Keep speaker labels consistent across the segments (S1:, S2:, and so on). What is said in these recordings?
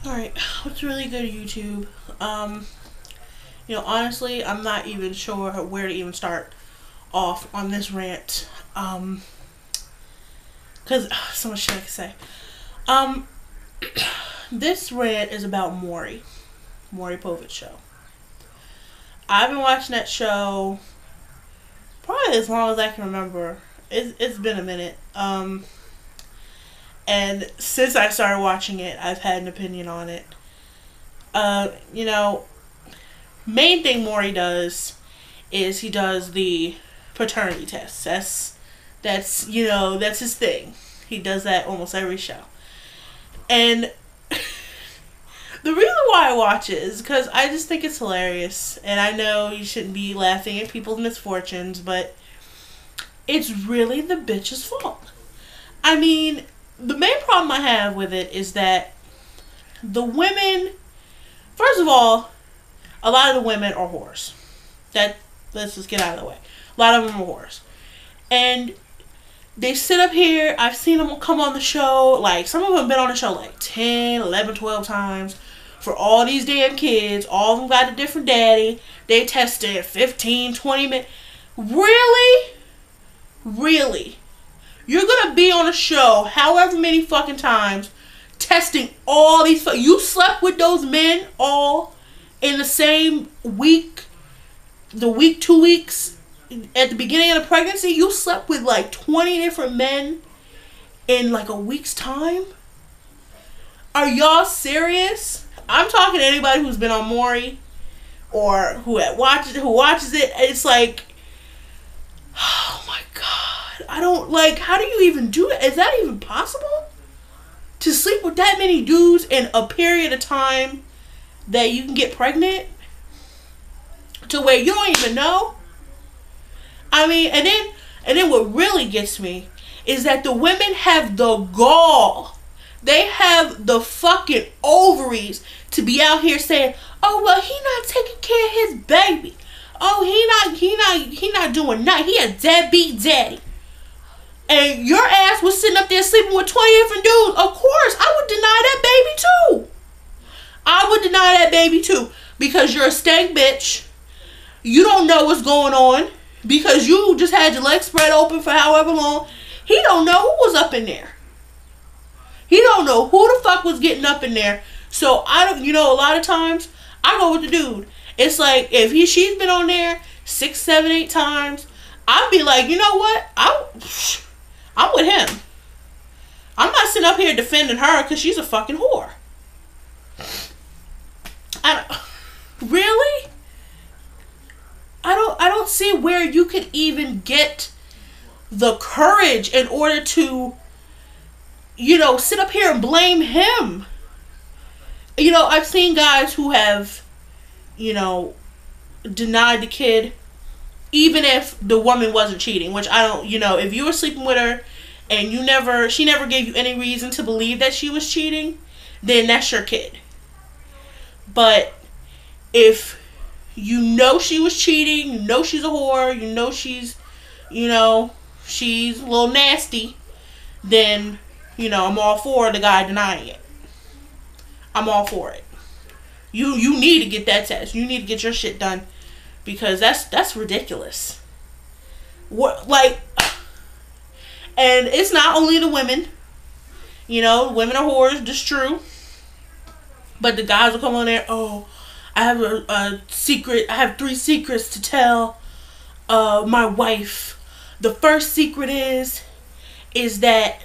S1: Alright, what's really good, YouTube? Honestly, I'm not even sure where to even start off on this rant. Because so much shit I can say. Um, this rant is about Maury Show. I've been watching that show probably as long as I can remember. It's been a minute. And since I started watching it, I've had an opinion on it. Uh, you know, Main thing Maury does is he does the paternity test. That's his thing. He does that almost every show. And the reason why I watch it is because I just think it's hilarious. And I know you shouldn't be laughing at people's misfortunes, but it's really the bitch's fault. I mean, the main problem I have with it is that the women, first of all, a lot of the women are whores. Let's just get out of the way. A lot of them are whores. And they sit up here. I've seen them come on the show. Like, some of them have been on the show like 10, 11, 12 times. For all these damn kids. All of them got a different daddy. They tested 15, 20 minutes. Really? Really? You're going to be on a show however many fucking times testing all these... You slept with those men all in the same week, 2 weeks at the beginning of the pregnancy. You slept with like 20 different men in like a week's time. Are y'all serious? I'm talking to anybody who's been on Maury or who watches it. It's like, oh my god, I don't like. How do you even do it? Is that even possible? To sleep with that many dudes in a period of time that you can get pregnant to where you don't even know? I mean, and then what really gets me is that the women have the gall. They have the fucking ovaries to be out here saying, "Oh well, he not taking care of his baby. Oh, he not doing nothing. He a deadbeat daddy." And your ass was sitting up there sleeping with 20 different dudes. Of course, I would deny that baby too. I would deny that baby too. Because you're a stank bitch. You don't know what's going on. Because you just had your legs spread open for however long. He don't know who was up in there. He don't know who the fuck was getting up in there. So, a lot of times, I go with the dude. It's like, if she's been on there 6, 7, 8 times, I'd be like, you know what? I'm with him. I'm not sitting up here defending her because she's a fucking whore. Really? I don't see where you could even get the courage in order to, sit up here and blame him. I've seen guys who have, denied the kid even if the woman wasn't cheating, which I don't, if you were sleeping with her and she never gave you any reason to believe that she was cheating, then that's your kid. But if you know she was cheating, you know she's a whore, you know she's a little nasty, then, I'm all for the guy denying it. I'm all for it. You need to get that test. You need to get your shit done. Because that's ridiculous. And it's not only the women. Women are whores, that's true. But the guys will come on there, oh, I have a secret. I have 3 secrets to tell my wife. The first secret is that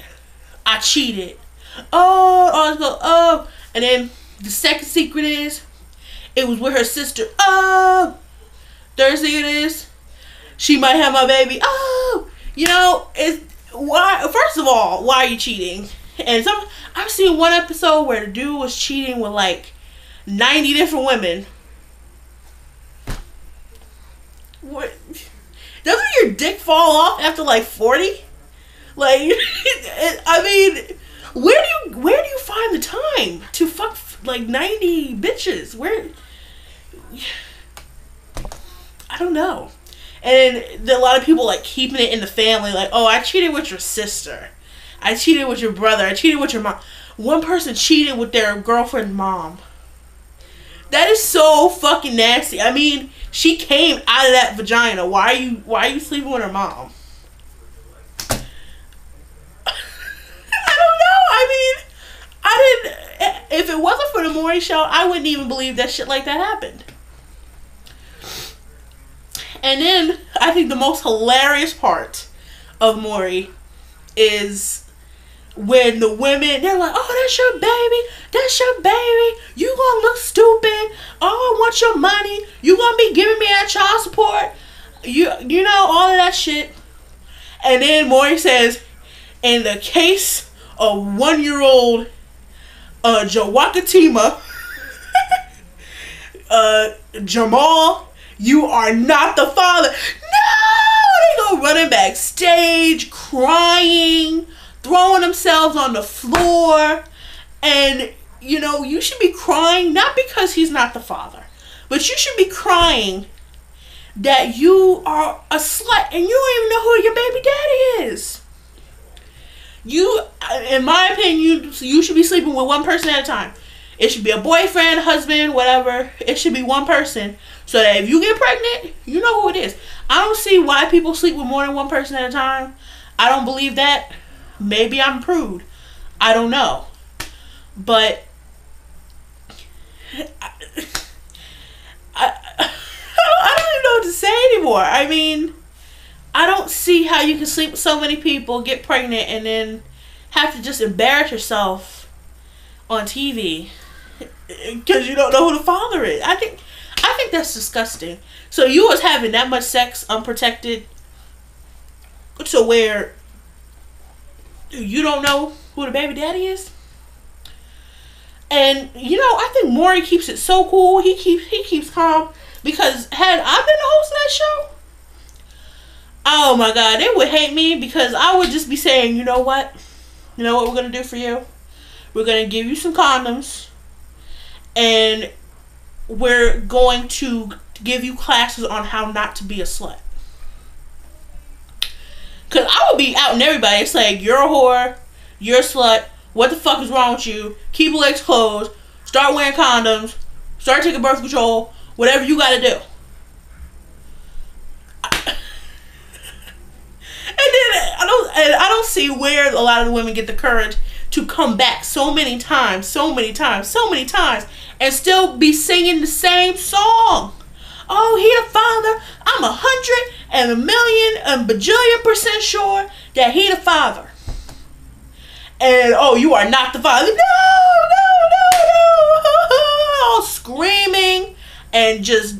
S1: I cheated. Oh. And then the second secret is it was with her sister. Oh. Third secret is she might have my baby. Oh. It's why. First of all, why are you cheating? And I've seen one episode where the dude was cheating with like 90 different women. What? Doesn't your dick fall off after like 40? Like, I mean, where do you find the time to fuck like 90 bitches? Where? I don't know. And a lot of people like keeping it in the family, like, oh, I cheated with your sister. I cheated with your brother. I cheated with your mom. one person cheated with their girlfriend's mom. That is so fucking nasty. I mean, she came out of that vagina. Why are you sleeping with her mom? I don't know. I mean, if it wasn't for the Maury Show, I wouldn't even believe that shit like that happened. And then I think the most hilarious part of Maury is when the women, they're like, oh, that's your baby, you gonna look stupid, oh, I want your money, you gonna be giving me that child support, you know, all of that shit. And then Maury says, in the case of 1-year-old Jawakatima Jamal, you are not the father. No! They go running backstage, crying, throwing themselves on the floor. And, you know, you should be crying not because he's not the father, but you should be crying that you are a slut and you don't even know who your baby daddy is. You, in my opinion, you should be sleeping with one person at a time. It should be a boyfriend, husband, whatever. It should be one person. So that if you get pregnant, you know who it is. I don't see why people sleep with more than one person at a time. I don't believe that. Maybe I'm a prude. I don't know. But I don't even know what to say anymore. I mean, I don't see how you can sleep with so many people, get pregnant, and then have to just embarrass yourself on TV because you don't know who the father is. I think that's disgusting. So you was having that much sex unprotected to where you don't know who the baby daddy is? And you know, I think Maury keeps it so cool. He keeps calm, because had I been the host of that show, oh my God, they would hate me, because I would just be saying, you know what we're gonna do for you? We're gonna give you some condoms, and we're going to give you classes on how not to be a slut. Because I would be out and everybody. It's like, you're a whore, you're a slut, what the fuck is wrong with you? Keep your legs closed, start wearing condoms, start taking birth control, whatever you gotta do. I don't see where a lot of the women get the courage to come back so many times, and still be singing the same song. Oh, he the father. I'm 100 and a million and bajillion% sure that he the father. And oh, you are not the father. No. All screaming and just.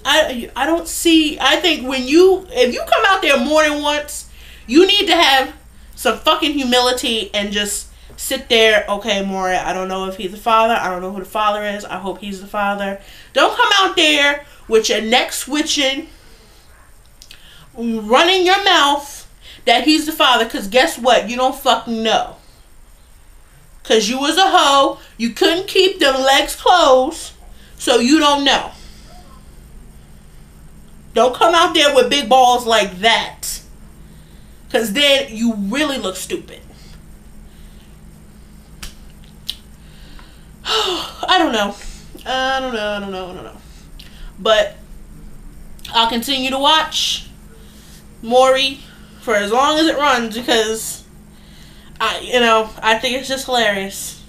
S1: I don't see. I think if you come out there more than once, you need to have some fucking humility and just sit there. Okay, Maury, I don't know if he's the father. I don't know who the father is. I hope he's the father. Don't come out there with your neck switching, running your mouth that he's the father, because guess what? You don't fucking know. Because you was a hoe. You couldn't keep them legs closed, so you don't know. Don't come out there with big balls like that, because then you really look stupid. I don't know. But I'll continue to watch Maury for as long as it runs, because I think it's just hilarious.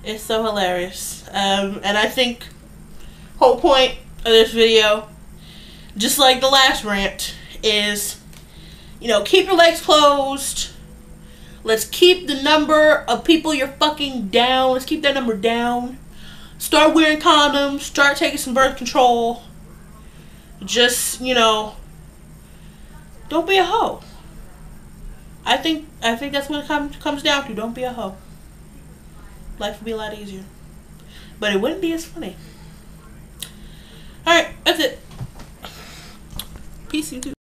S1: It's so hilarious. And I think whole point of this video, just like the last rant, is, keep your legs closed. Let's keep the number of people you're fucking down. Let's keep that number down. Start wearing condoms. Start taking some birth control. Just, don't be a hoe. I think that's what it comes down to. Don't be a hoe. Life would be a lot easier. But it wouldn't be as funny. Alright, that's it. Peace, YouTube.